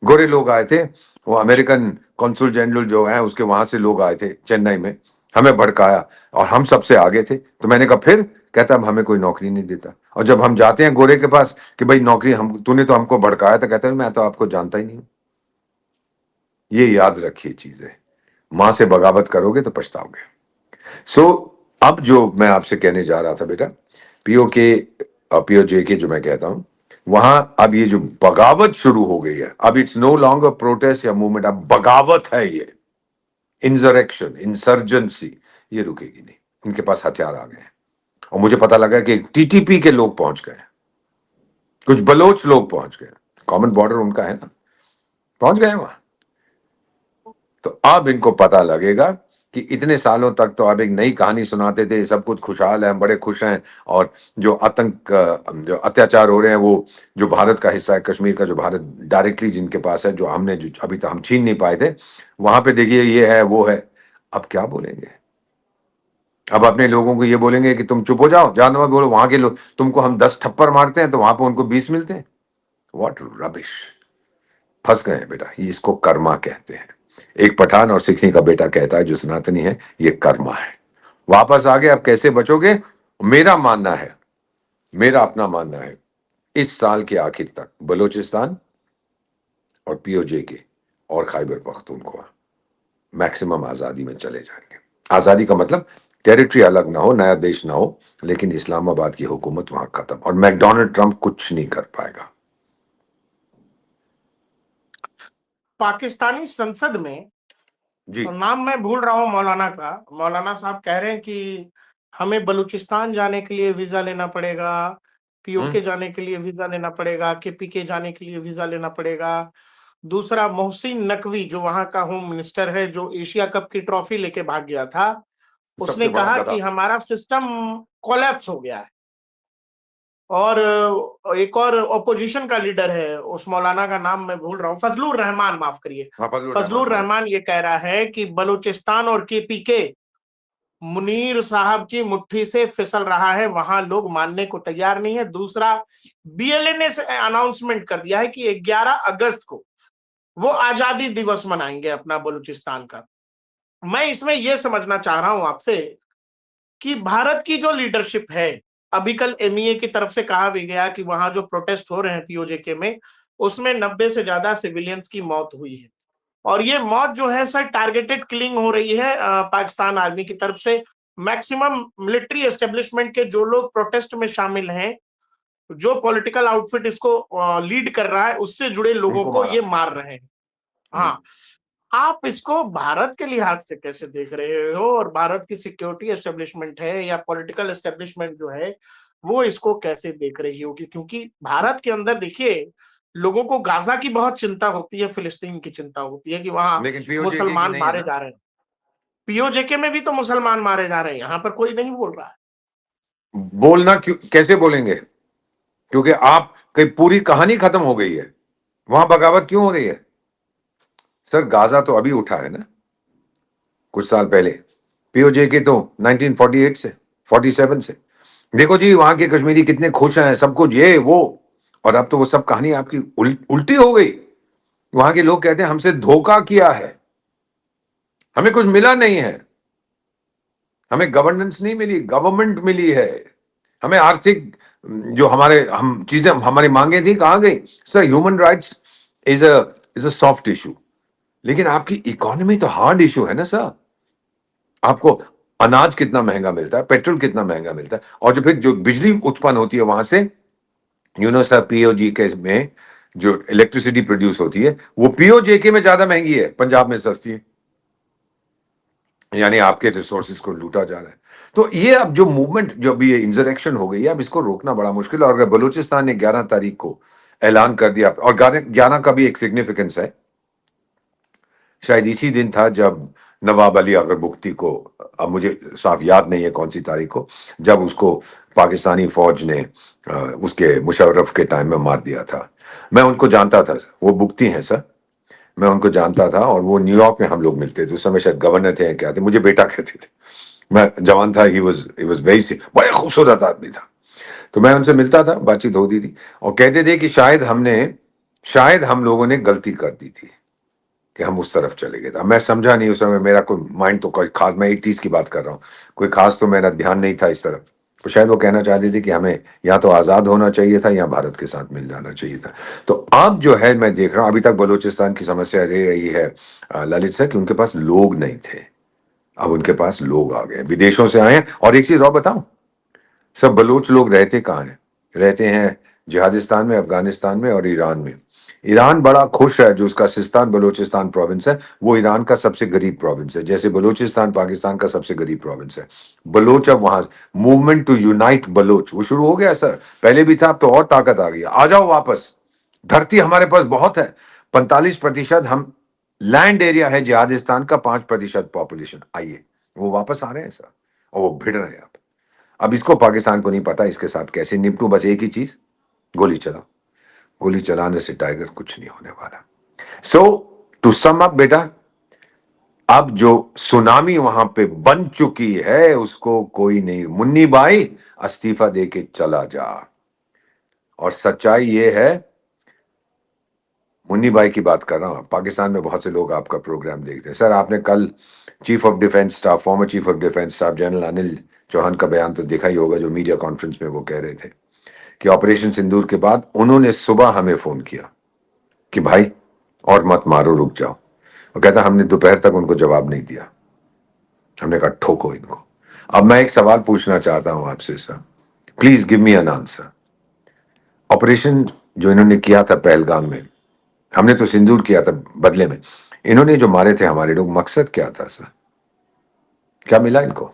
गोरे लोग आए थे, वो अमेरिकन कॉन्सुल जनरल जो है उसके वहां से लोग आए थे चेन्नई में, हमें भड़काया और हम सबसे आगे थे। तो मैंने कहा फिर? कहता अब हमें कोई नौकरी नहीं देता। और जब हम जाते हैं गोरे के पास कि भाई नौकरी, हम तूने तो हमको भड़काया था, कहता है मैं तो आपको जानता ही नहीं। ये याद रखिए चीजें, मां से बगावत करोगे तो पछताओगे। सो अब जो मैं आपसे कहने जा रहा था बेटा, पीओजे के जो मैं कहता हूं, वहां अब ये जो बगावत शुरू हो गई है, अब इट्स नो लॉन्गर प्रोटेस्ट या मूवमेंट, अब बगावत है, ये इंसरेक्शन, इंसर्जेंसी, ये रुकेगी नहीं। इनके पास हथियार आ गए हैं। और मुझे पता लगा कि टीटीपी के लोग पहुंच गए, कुछ बलोच लोग पहुंच गए, कॉमन बॉर्डर उनका है ना, पहुंच गए वहां। तो अब इनको पता लगेगा कि इतने सालों तक तो अब एक नई कहानी सुनाते थे, सब कुछ खुशहाल है, बड़े खुश हैं, और जो जो अत्याचार हो रहे हैं, वो जो भारत का हिस्सा है, कश्मीर का, जो भारत डायरेक्टली जिनके पास है, जो हमने जो अभी तक हम छीन नहीं पाए थे, वहां पे देखिए ये है वो है। अब क्या बोलेंगे? अब अपने लोगों को ये बोलेंगे कि तुम चुप हो जाओ, जानवर बोलो, वहां के लोग तुमको हम 10 थप्पड़ मारते हैं तो वहां पर उनको 20 मिलते हैं। What rubbish! फंस गए हैं बेटा, ये इसको कर्मा कहते हैं। एक पठान और सिखनी का बेटा कहता है जो सनातनी है, ये कर्मा है। वापस आ गए, अब कैसे बचोगे? मेरा मानना है, मेरा अपना मानना है, इस साल के आखिर तक बलूचिस्तान और पीओजे के और खैबर पख्तूनख्वा मैक्सिमम आजादी में चले जाएंगे। आजादी का मतलब टेरिटरी अलग ना हो, नया देश ना हो, लेकिन इस्लामाबाद की हुकूमत वहां खत्म, और मैकडोनाल्ड ट्रंप कुछ नहीं कर पाएगा। पाकिस्तानी संसद में, जी, तो नाम मैं भूल रहा हूँ मौलाना का, मौलाना साहब कह रहे हैं कि हमें बलूचिस्तान जाने के लिए वीजा लेना पड़ेगा, पीओके जाने के लिए वीजा लेना पड़ेगा, केपीके जाने के लिए वीजा लेना पड़ेगा। दूसरा, मोहसिन नकवी जो वहां का होम मिनिस्टर है, जो एशिया कप की ट्रॉफी लेके भाग गया था, उसने सबसे बड़ा कहा गधा। कि हमारा सिस्टम कोलैप्स हो गया है। और एक और ऑपोजिशन का लीडर है, उस मौलाना का नाम मैं भूल रहा हूँ, फजलुर रहमान, माफ करिए, हाँ, फजलुर रहमान, फजलुर हाँ। रहमान ये कह रहा है कि बलूचिस्तान और केपीके मुनीर साहब की मुट्ठी से फिसल रहा है, वहां लोग मानने को तैयार नहीं है। दूसरा, बीएलए ने अनाउंसमेंट कर दिया है कि 11 अगस्त को वो आजादी दिवस मनाएंगे अपना बलूचिस्तान का। मैं इसमें यह समझना चाह रहा हूं आपसे कि भारत की जो लीडरशिप है, अभी कल एमईए की तरफ से कहा भी गया कि वहां जो प्रोटेस्ट हो रहे हैं पीओजेके में, उसमें 90 से ज्यादा सिविलियंस की मौत हुई है। और ये मौत जो है सर, टारगेटेड किलिंग हो रही है पाकिस्तान आर्मी की तरफ से। मैक्सिमम मिलिट्री एस्टेब्लिशमेंट के जो लोग प्रोटेस्ट में शामिल हैं, जो पॉलिटिकल आउटफिट इसको लीड कर रहा है, उससे जुड़े लोगों उनको को मारा। ये मार रहे हैं। हाँ, आप इसको भारत के लिहाज से कैसे देख रहे हो, और भारत की सिक्योरिटी एस्टेब्लिशमेंट है या पॉलिटिकल एस्टेब्लिशमेंट जो है, वो इसको कैसे देख रही होगी? क्योंकि भारत के अंदर देखिए, लोगों को गाजा की बहुत चिंता होती है, फिलिस्तीन की चिंता होती है कि वहां लेकिन पीओजे की मुसलमान नहीं है मारे ना। जा रहे हैं। पीओजेके में भी तो मुसलमान मारे जा रहे हैं, यहाँ पर कोई नहीं बोल रहा है। बोलना क्यों, कैसे बोलेंगे? क्योंकि आप कहीं पूरी कहानी खत्म हो गई है, वहां बगावत क्यों हो रही है? सर गाजा तो अभी उठा है ना, कुछ साल पहले। पीओजे के तो 1948 से, 47 से। देखो जी वहां के कश्मीरी कितने खुश हैं, सब कुछ ये वो, और अब तो वो सब कहानी आपकी उल्टी हो गई। वहां के लोग कहते हैं हमसे धोखा किया है, हमें कुछ मिला नहीं है, हमें गवर्नेंस नहीं मिली, गवर्नमेंट मिली है, हमें आर्थिक जो हमारे हम चीजें हमारी मांगे थी कहां गई? Sir human rights is a soft issue, लेकिन आपकी इकोनॉमी तो हार्ड इशू है ना सर। आपको अनाज कितना महंगा मिलता है, पेट्रोल कितना महंगा मिलता है, और जो फिर जो बिजली उत्पन्न होती है वहां से, सर पीओजी के में जो इलेक्ट्रिसिटी प्रोड्यूस होती है, वो पीओजे के में ज्यादा महंगी है, पंजाब में सस्ती है। यानी आपके रिसोर्सेज को लूटा जा रहा है। तो ये अब जो मूवमेंट, जो अभी ये इंसरेक्शन हो गई है, अब इसको रोकना बड़ा मुश्किल है। और अगर बलूचिस्तान ने 11 तारीख को ऐलान कर दिया, और 11 का भी एक सिग्निफिकेंस है, शायद इसी दिन था जब नवाब अली अगरबुख्ती को, अब मुझे साफ याद नहीं है कौन सी तारीख को, जब उसको पाकिस्तानी फौज ने उसके मुशर्रफ के टाइम में मार दिया था। मैं उनको जानता था, वो बुख्ती हैं सर, मैं उनको जानता था, और वो न्यूयॉर्क में हम लोग मिलते थे। उस समय शायद गवर्नर थे, क्या थे, मुझे बेटा कहते थे। मैं जवान था, ही वाज वेरी, बड़े खूबसूरत आदमी था। तो मैं उनसे मिलता था, बातचीत होती थी, और कहते थे कि शायद हम लोगों ने गलती कर दी थी कि हम उस तरफ चले गए। था मैं समझा नहीं उस समय, मेरा कोई माइंड तो कोई खास, मैं 80s की बात कर रहा हूँ, कोई खास तो मेरा ध्यान नहीं था इस तरफ। तो शायद वो कहना चाहते थे कि हमें या तो आज़ाद होना चाहिए था या भारत के साथ मिल जाना चाहिए था। तो अब जो है, मैं देख रहा हूँ अभी तक बलूचिस्तान की समस्या रह रही है ललित सर, कि उनके पास लोग नहीं थे। अब उनके पास लोग आ गए, विदेशों से आए हैं। और एक चीज और बताऊं, सब बलूच लोग रहते कहाँ हैं? रहते हैं जिहादिस्तान में, अफगानिस्तान में और ईरान में। ईरान बड़ा खुश है, जो उसका सिस्तान बलूचिस्तान प्रोविंस है, वो ईरान का सबसे गरीब प्रोविंस है, जैसे बलूचिस्तान पाकिस्तान का सबसे गरीब प्रोविंस है। बलोच अब वहां, मूवमेंट टू यूनाइट बलोच वो शुरू हो गया सर, पहले भी था, अब तो और ताकत आ गई। आ जाओ वापस, धरती हमारे पास बहुत है। 45% हम लैंड एरिया है जिहादिस्तान का, 5% पॉपुलेशन। आइए, वो वापस आ रहे हैं सर, और वो भिड़ रहे हैं। अब इसको पाकिस्तान को नहीं पता इसके साथ कैसे निपटूं, बस एक ही चीज, गोली चलाओ। गोली चलाने से टाइगर कुछ नहीं होने वाला। सो टू सम अप बेटा, अब जो सुनामी वहां पे बन चुकी है उसको कोई नहीं, मुन्नी भाई इस्तीफा दे के चला जा। और सच्चाई ये है, मुन्नी भाई की बात कर रहा हूं, पाकिस्तान में बहुत से लोग आपका प्रोग्राम देखते हैं। सर आपने कल chief of defence staff, former chief of defence staff general Anil Chauhan का बयान तो देखा ही होगा, जो मीडिया कॉन्फ्रेंस में वो कह रहे थे कि ऑपरेशन सिंदूर के बाद उन्होंने सुबह हमें फोन किया कि भाई और मत मारो, रुक जाओ। वो कहता हमने दोपहर तक उनको जवाब नहीं दिया, हमने कहा ठोको इनको। अब मैं एक सवाल पूछना चाहता हूं आपसे sir, please give me an answer. Operation जो इन्होंने किया था पहलगाम में, हमने तो सिंदूर किया था बदले में, इन्होंने जो मारे थे हमारे लोग, मकसद क्या था सर? क्या मिला इनको?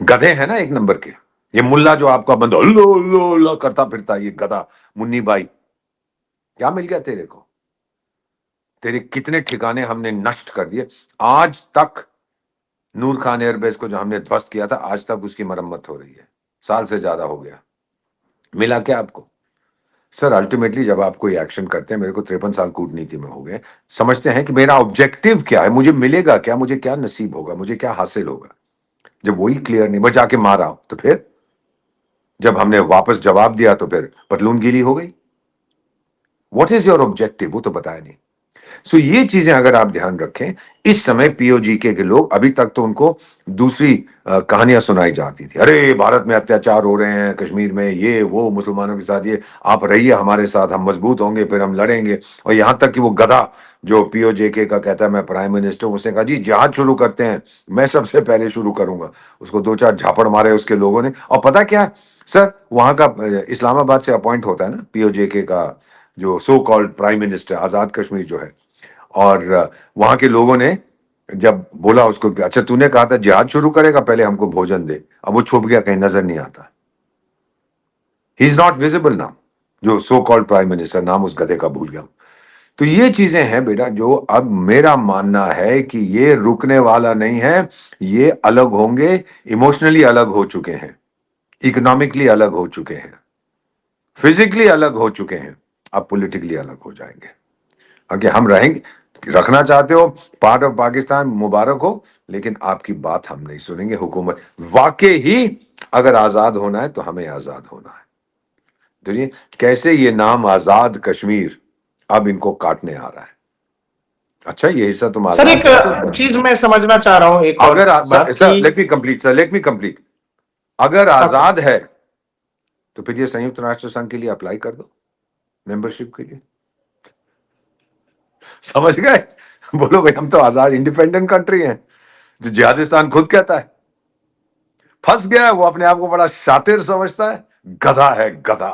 गधे हैं ना एक नंबर के। ये मुल्ला जो आपका बंद अल्लो अल्लो अल्लो करता फिरता, ये गधा मुन्नी भाई, क्या मिल गया तेरे को? तेरे कितने ठिकाने हमने नष्ट कर दिए। आज तक नूर खान एयरबेस को जो हमने ध्वस्त किया था, आज तक उसकी मरम्मत हो रही है, साल से ज्यादा हो गया। मिला क्या आपको? सर अल्टीमेटली जब आप कोई एक्शन करते हैं, मेरे को 53 साल कूटनीति में हो गए, समझते हैं कि मेरा ऑब्जेक्टिव क्या है, मुझे मिलेगा क्या, मुझे क्या नसीब होगा, मुझे क्या हासिल होगा। जब वही क्लियर नहीं, बचा के मारा, तो फिर जब हमने वापस जवाब दिया तो फिर पतलूनगिरी हो गई। व्हाट इज योर ऑब्जेक्टिव, वो तो बताया नहीं। सो ये चीजें अगर आप ध्यान रखें, इस समय पीओजीके के लोग, अभी तक तो उनको दूसरी कहानियां सुनाई जाती थी, अरे भारत में अत्याचार हो रहे हैं, कश्मीर में ये वो, मुसलमानों के साथ ये, आप रहिए हमारे साथ, हम मजबूत होंगे, फिर हम लड़ेंगे। और यहां तक कि वो गधा जो पीओजेके का कहता है मैं प्राइम मिनिस्टर हूं, उसने कहा जी जहाज शुरू करते हैं, मैं सबसे पहले शुरू करूंगा। उसको 2-4 झापड़ मारे उसके लोगों ने। और पता क्या सर, वहां का इस्लामाबाद से अपॉइंट होता है ना पीओजेके का जो सो कॉल्ड प्राइम मिनिस्टर, आजाद कश्मीर जो है। और वहां के लोगों ने जब बोला उसको कि अच्छा तूने कहा था जिहाद शुरू करेगा, पहले हमको भोजन दे, अब वो छुप गया, कहीं नजर नहीं आता। He is not visible now, जो सो कॉल्ड प्राइम मिनिस्टर, नाम उस गधे का भूल गया। तो ये चीजें हैं बेटा, जो अब मेरा मानना है कि ये रुकने वाला नहीं है। ये अलग होंगे, इमोशनली अलग हो चुके हैं, इकोनॉमिकली अलग हो चुके हैं, फिजिकली अलग हो चुके हैं, अब पॉलिटिकली अलग हो जाएंगे। आगे हम रहेंगे, रखना चाहते हो पार्ट ऑफ पाकिस्तान, मुबारक हो, लेकिन आपकी बात हम नहीं सुनेंगे। हुकूमत वाकई ही अगर आजाद होना है तो हमें आजाद होना है। देखिए कैसे ये नाम आजाद कश्मीर अब इनको काटने आ रहा है। अच्छा ये हिस्सा तुम सर आजाद एक चीज मैं समझना चाह रहा हूँ, एक और बात सर कि लेट मी कंप्लीट। अगर आजाद है तो फिर ये संयुक्त राष्ट्र संघ के लिए अप्लाई कर दो, मेंबरशिप के लिए। समझ गए? बोलो भाई हम तो आजाद इंडिपेंडेंट कंट्री हैं, जो जिहादिस्तान खुद कहता है। फंस गया है, वो अपने आप को बड़ा शातिर समझता है, गधा है गधा,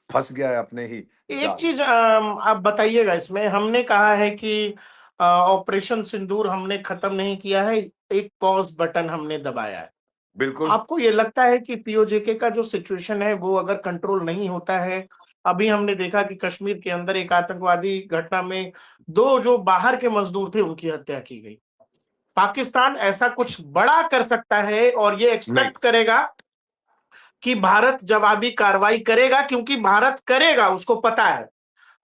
फंस गया है अपने ही एक जाल। चीज आप बताइएगा, इसमें हमने कहा है कि ऑपरेशन सिंदूर हमने खत्म नहीं किया है, एक पॉज बटन हमने दबाया है। बिल्कुल। आपको ये लगता है कि पीओजेके का जो सिचुएशन है वो अगर कंट्रोल नहीं होता है, अभी हमने देखा कि कश्मीर के अंदर एक आतंकवादी घटना में 2 जो बाहर के मजदूर थे उनकी हत्या की गई। पाकिस्तान ऐसा कुछ बड़ा कर सकता है और ये नहीं। एक्सपेक्ट करेगा कि भारत जवाबी कार्रवाई करेगा, क्योंकि भारत करेगा, उसको पता है।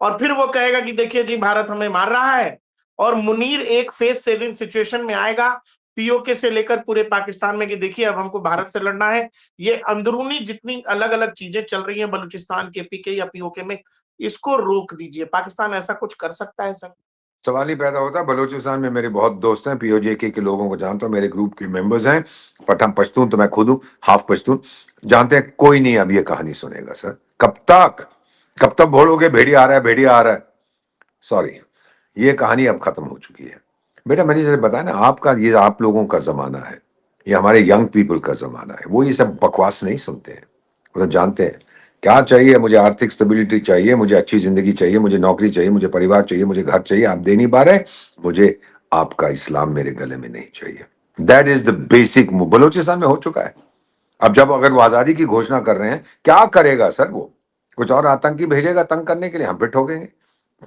और फिर वो कहेगा कि देखिए जी भारत हमें मार रहा है, और मुनीर एक फेस सेविंग सिचुएशन में आएगा पीओके से लेकर पूरे पाकिस्तान में कि देखिए अब हमको भारत से लड़ना है। ये अंदरूनी जितनी अलग अलग चीजें चल रही हैं बलूचिस्तान के पीके या पीओके में, इसको रोक दीजिए। पाकिस्तान ऐसा कुछ कर सकता है सर? सवाल ही पैदा होता है। बलूचिस्तान में मेरे बहुत दोस्त हैं, पीओजेके के लोगों को जानता हूँ, मेरे ग्रुप के मेंबर्स हैं। पठान पश्तून तो मैं खुद हूँ, हाफ पश्तून। जानते हैं कोई नहीं अब ये कहानी सुनेगा सर। कब तक बोलोगे भेड़िया आ रहा है, भेड़िया आ रहा है? सॉरी, ये कहानी अब खत्म हो चुकी है बेटा। मैंने जैसे बताया ना, आपका ये आप लोगों का जमाना है, ये हमारे यंग पीपल का जमाना है। वो ये सब बकवास नहीं सुनते हैं, वो तो जानते हैं क्या चाहिए। मुझे आर्थिक स्टेबिलिटी चाहिए, मुझे अच्छी जिंदगी चाहिए, मुझे नौकरी चाहिए, मुझे परिवार चाहिए, मुझे घर चाहिए। आप दे नहीं पा रहे, मुझे आपका इस्लाम मेरे गले में नहीं चाहिए। That is the basic move Balochistan में हो चुका है। अब जब अगर वो आजादी की घोषणा कर रहे हैं, क्या करेगा सर? वो कुछ और आतंकी भेजेगा तंग करने के लिए, हम पे ठोकेंगे।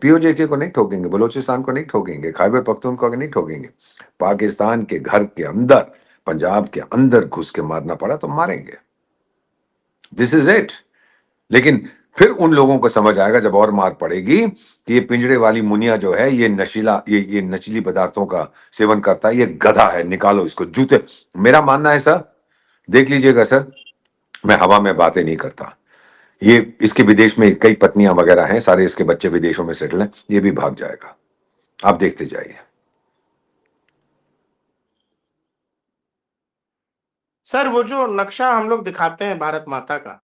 पीओजेके को नहीं ठोकेंगे, बलोचिस्तान को नहीं ठोकेंगे, खैबर पख्तूनख्वा को नहीं ठोकेंगे। पाकिस्तान के घर के अंदर, पंजाब के अंदर घुस के मारना पड़ा तो मारेंगे। This is it. लेकिन फिर उन लोगों को समझ आएगा जब और मार पड़ेगी कि ये पिंजरे वाली मुनिया जो है, ये नशीला, ये नशीली पदार्थों का सेवन करता है, ये गधा है, निकालो इसको जूते। मेरा मानना है सर, देख लीजिएगा सर, मैं हवा में बातें नहीं करता। ये इसके विदेश में कई पत्नियां वगैरह हैं, सारे इसके बच्चे विदेशों में सेटल हैं, ये भी भाग जाएगा। आप देखते जाइए। सर वो जो नक्शा हम लोग दिखाते हैं भारत माता का,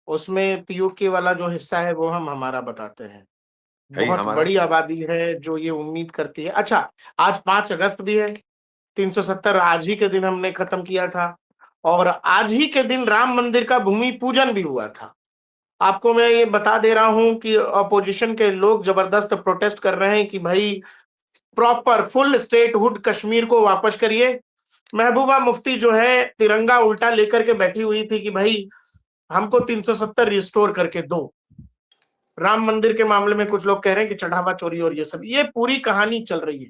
उसमें पीओके वाला जो हिस्सा है वो हम हमारा बताते हैं। कहीं बहुत हमारा बड़ी आबादी है जो ये उम्मीद करती है। अच्छा, आज 5 अगस्त भी है, 370 आज ही के दिन हमने खत्म किया था, और आज ही के दिन राम मंदिर का भूमि पूजन भी हुआ था। आपको मैं ये बता दे रहा हूं कि अपोजिशन के लोग जबरदस्त प्रोटेस्ट कर रहे हैं कि भाई प्रॉपर फुल स्टेटहुड कश्मीर को वापस करिए। महबूबा मुफ्ती जो है तिरंगा उल्टा लेकर के बैठी हुई थी कि भाई हमको 370 रिस्टोर करके दो। राम मंदिर के मामले में कुछ लोग कह रहे हैं कि चढ़ावा चोरी और ये सब, ये पूरी कहानी चल रही है।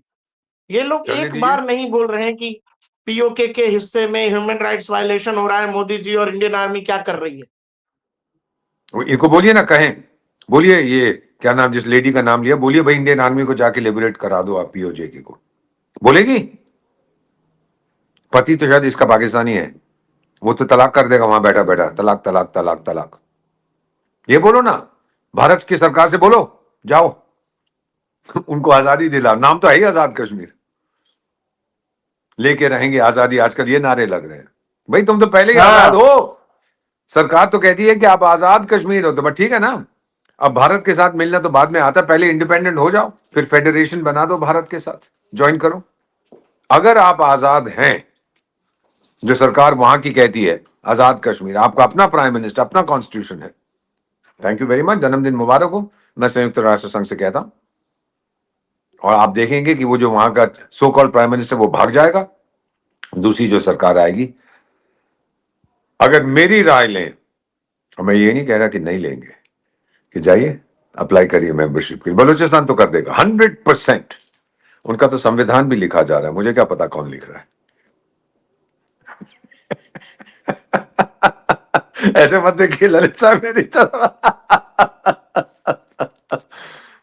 ये लोग चलने एक दीजिए। बार नहीं बोल रहे हैं कि पीओके के हिस्से में ह्यूमन राइट्स वायलेशन हो रहा है, मोदी जी और इंडियन आर्मी क्या कर रही है। इनको बोलिए ना, कहें, बोलिए, ये क्या नाम, जिस लेडी का नाम लिया, बोलिए भाई इंडियन आर्मी को जाके लिबरेट करा दो आप पीओजेके को। बोलेगी? पति तो शायद इसका पाकिस्तानी है, वो तो तलाक कर देगा वहां बैठा बैठा, तलाक तलाक तलाक तलाक। ये बोलो ना, भारत की सरकार से बोलो, जाओ उनको आजादी दिलाओ। नाम तो है ही आजाद कश्मीर, लेके रहेंगे आजादी। आजकल ये नारे लग रहे हैं, भाई तुम तो पहले ही आजाद हो। सरकार तो कहती है कि आप आजाद कश्मीर हो, तो बस ठीक है ना। अब भारत के साथ मिलना तो बाद में आता है, पहले इंडिपेंडेंट हो जाओ, फिर फेडरेशन बना दो भारत के साथ, ज्वाइन करो। अगर आप आजाद हैं, जो सरकार वहां की कहती है आजाद कश्मीर, आपका अपना प्राइम मिनिस्टर, अपना कॉन्स्टिट्यूशन है, थैंक यू वेरी मच, जन्मदिन मुबारक हो, मैं संयुक्त राष्ट्र संघ से कहता हूं। और आप देखेंगे कि वो जो वहां का सो कॉल्ड प्राइम मिनिस्टर वो भाग जाएगा, दूसरी जो सरकार आएगी। अगर मेरी राय लें, और मैं ये नहीं कह रहा कि नहीं लेंगे, कि जाइए अप्लाई करिए मेंबरशिप के लिए, बलूचिस्तान तो कर देगा 100%। उनका तो संविधान भी लिखा जा रहा है, मुझे क्या पता कौन लिख रहा है। ऐसे मत देखिए ललित साहब मेरी तरफ।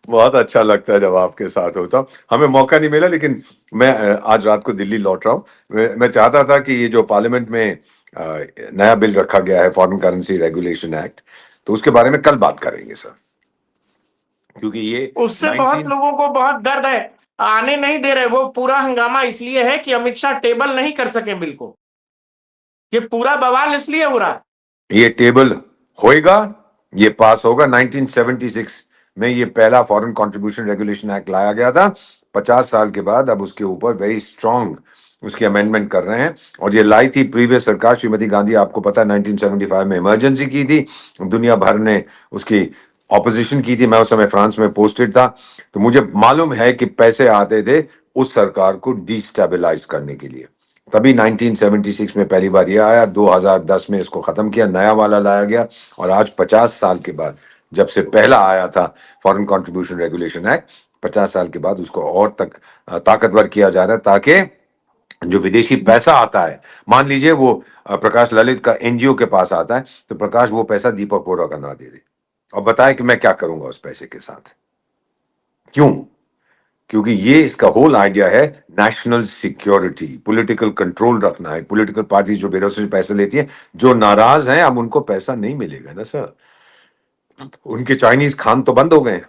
बहुत अच्छा लगता है जब आपके साथ होता हूं। हमें मौका नहीं मिला, लेकिन मैं आज रात को दिल्ली लौट रहा हूं। मैं चाहता था कि ये जो पार्लियामेंट में नया बिल रखा गया है, फॉरेन करेंसी रेगुलेशन एक्ट, तो उसके बारे में कल बात करेंगे सर, क्योंकि ये उससे बहुत लोगों को बहुत दर्द है, आने नहीं दे रहे। वो पूरा हंगामा इसलिए है कि अमित शाह टेबल नहीं कर सके बिल को। ये पूरा बवाल इसलिए हो रहा है। ये टेबल होएगा, ये पास होगा। 1976 में ये पहला फॉरेन कंट्रीब्यूशन रेगुलेशन एक्ट लाया गया था। 50 साल के बाद अब उसके ऊपर वेरी स्ट्रांग उसकी अमेंडमेंट कर रहे हैं। और ये लाई थी प्रीवियस सरकार, श्रीमती गांधी, आपको पता है 1975 में इमरजेंसी की थी, दुनिया भर ने उसकी ऑपोजिशन की थी, मैं उस समय फ्रांस में पोस्टेड था, तो मुझे मालूम है कि पैसे आते थे उस सरकार को डिस्टेबलाइज करने के लिए। तभी 1976 में पहली बार ये आया, 2010 में इसको खत्म किया, नया वाला लाया गया, और आज 50 साल के बाद जब से पहला आया था फॉरेन कंट्रीब्यूशन रेगुलेशन एक्ट, 50 साल के बाद उसको और तक ताकतवर किया जा रहा है, ताकि जो विदेशी पैसा आता है, मान लीजिए वो प्रकाश ललित का एनजीओ के पास आता है, तो प्रकाश वो पैसा दीपक बोरा का ना दे दे और बताए कि मैं क्या करूंगा उस पैसे के साथ। क्यों? क्योंकि ये इसका होल आइडिया है नेशनल सिक्योरिटी, पॉलिटिकल कंट्रोल रखना है। पॉलिटिकल पार्टी जो बेरोजगार से पैसे लेती है, जो नाराज हैं, अब उनको पैसा नहीं मिलेगा ना सर, उनके चाइनीज खान तो बंद हो गए हैं,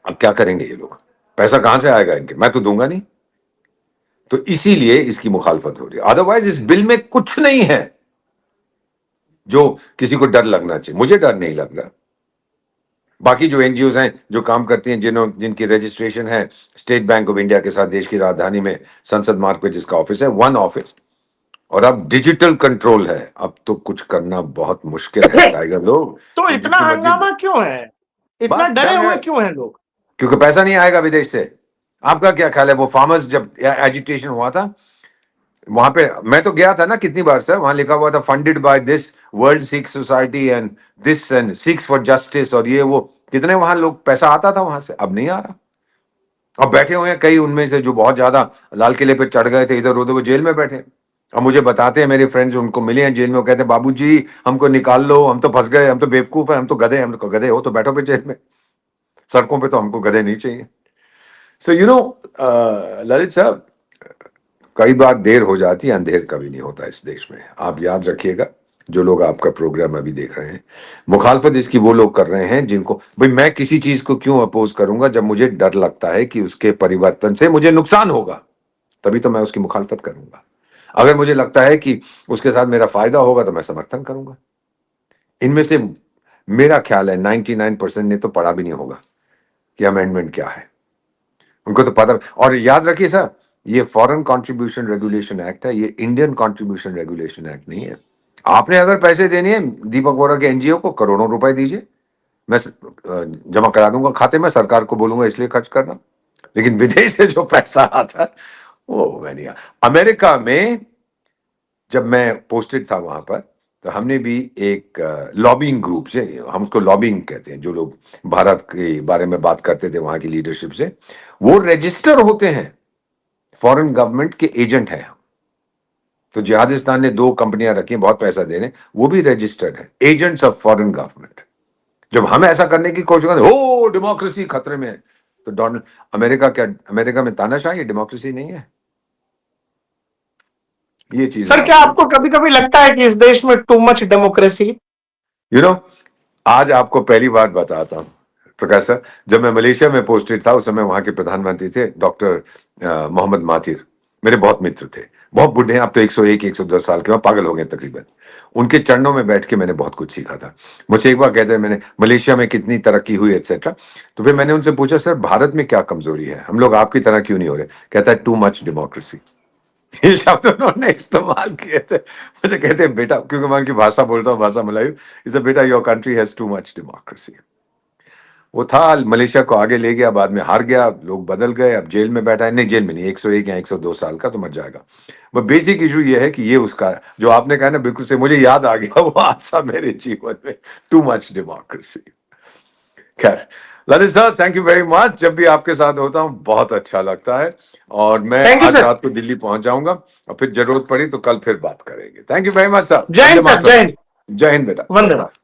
अब क्या करेंगे ये लोग? पैसा कहां से आएगा इनके? मैं तो दूंगा नहीं। तो इसीलिए इसकी मुखालफत हो रही है, अदरवाइज इस बिल में कुछ नहीं है जो किसी को डर लगना चाहिए। मुझे डर नहीं लग रहा। बाकी जो एनजीओ हैं जो काम करती हैं, जिनकी रजिस्ट्रेशन है स्टेट बैंक ऑफ इंडिया के साथ, देश की राजधानी में संसद मार्ग पे जिसका ऑफिस है, वन ऑफिस, और अब डिजिटल कंट्रोल है, अब तो कुछ करना बहुत मुश्किल है टाइगर लोग। तो इतना हंगामा क्यों है, इतना डरे हुए क्यों हैं लोग? क्योंकि पैसा नहीं आएगा विदेश से। आपका क्या ख्याल है, वो फार्मर्स जब एजिटेशन हुआ था वहां पे, मैं तो गया था ना कितनी बार सर, वहां लिखा हुआ था funded by this world Sikh society and this and six for justice, और ये वो कितने वहां लोग, पैसा आता था वहां से, अब नहीं आ रहा। अब बैठे हुए हैं कई उनमें से जो बहुत ज्यादा लाल किले पे चढ़ गए थे इधर उधर, वो जेल में बैठे। अब मुझे बताते हैं मेरे फ्रेंड्स, उनको मिले हैं जेल में, वो कहते हैं बाबूजी हमको निकाल लो, हम तो फंस गए, हम तो बेवकूफ है, हम तो गधे, हम तो गधे हो तो बैठो पे जेल में, सड़कों पे तो हमको गधे नहीं चाहिए। सो यू नो ललित साहब, कई बार देर हो जाती है, अंधेर कभी नहीं होता इस देश में, आप याद रखिएगा। जो लोग आपका प्रोग्राम अभी देख रहे हैं, मुखालफत इसकी वो लोग कर रहे हैं जिनको, भाई मैं किसी चीज को क्यों अपोज करूंगा जब मुझे डर लगता है कि उसके परिवर्तन से मुझे नुकसान होगा, तभी तो मैं उसकी मुखालफत करूंगा। अगर मुझे लगता है कि उसके साथ मेरा फायदा होगा तो मैं समर्थन करूंगा। इनमें से मेरा ख्याल है 99% ने तो पढ़ा भी नहीं होगा कि अमेंडमेंट क्या है, उनको तो पता। और याद रखिए सर, ये फॉरेन कंट्रीब्यूशन रेगुलेशन एक्ट है, ये इंडियन कंट्रीब्यूशन रेगुलेशन एक्ट नहीं है। आपने अगर पैसे देने हैं दीपक बोरा के एनजीओ को, करोड़ों रुपए दीजिए, मैं जमा करा दूंगा खाते में, सरकार को बोलूंगा इसलिए खर्च करना। लेकिन विदेश से जो पैसा आता है वो मैं नहीं। अमेरिका में जब मैं पोस्टेड था वहां पर, तो हमने भी एक लॉबिंग ग्रुप से, हम उसको लॉबिंग कहते हैं, जो लोग भारत के बारे में बात करते थे वहां की लीडरशिप से, वो रजिस्टर होते हैं, फॉरेन गवर्नमेंट के एजेंट हैं। तो जिहादिस्तान ने 2 कंपनियां रखी हैं, बहुत पैसा दे रहे हैं, वो भी रजिस्टर्ड है, एजेंट्स ऑफ फॉरेन गवर्नमेंट। जब हम ऐसा करने की कोशिश करते हो डेमोक्रेसी खतरे में है, तो डोनाल्ड, अमेरिका में तानाशाही, डेमोक्रेसी नहीं है ये चीज। सर क्या आपको कभी कभी लगता है कि इस देश में to much democracy? You know, आज आपको पहली बात बताता हूं प्रकाश सर, जब मैं मलेशिया में पोस्टेड था उस समय वहां के प्रधानमंत्री थे डॉक्टर मोहम्मद माथिर, मेरे बहुत मित्र थे, बहुत बुढ़े हैं, अब तो 101 110 साल के, पागल हो गए तकरीबन। उनके चरणों में बैठ के मैंने बहुत कुछ सीखा था। मुझे एक बार कहते हैं मैंने मलेशिया में कितनी तरक्की हुई एक्सेट्रा, तो फिर मैंने उनसे पूछा सर भारत में क्या कमजोरी है, हम लोग आपकी तरह क्यों नहीं हो रहे? कहता है टू मच डेमोक्रेसी। ये शब्द उन्होंने इस्तेमाल किए थे। मुझे कहते हैं बेटा, क्योंकि मैं उनकी भाषा बोलता हूँ, भाषा मलायू, इसे बेटा your country has to much democracy. वो था, मलेशिया को आगे ले गया, बाद में हार गया, लोग बदल गए, अब जेल में बैठा है, नहीं जेल में नहीं, 101 या 102 साल का, तो मर जाएगा। बट बेसिक इशू ये है कि ये उसका जो आपने कहा ना, बिल्कुल से मुझे याद आ गया वो हादसा मेरे जीवन में, टू मच डेमोक्रेसी। खैर Lalit sir, thank you very much, जब भी आपके साथ होता हूँ बहुत अच्छा लगता है, और मैं आज रात को दिल्ली पहुंच जाऊंगा, और फिर जरूरत पड़ी तो कल फिर बात करेंगे। Thank you very much sir. जय हिंद सर, जय हिंद। जय हिंद बेटा, वंदे मातरम।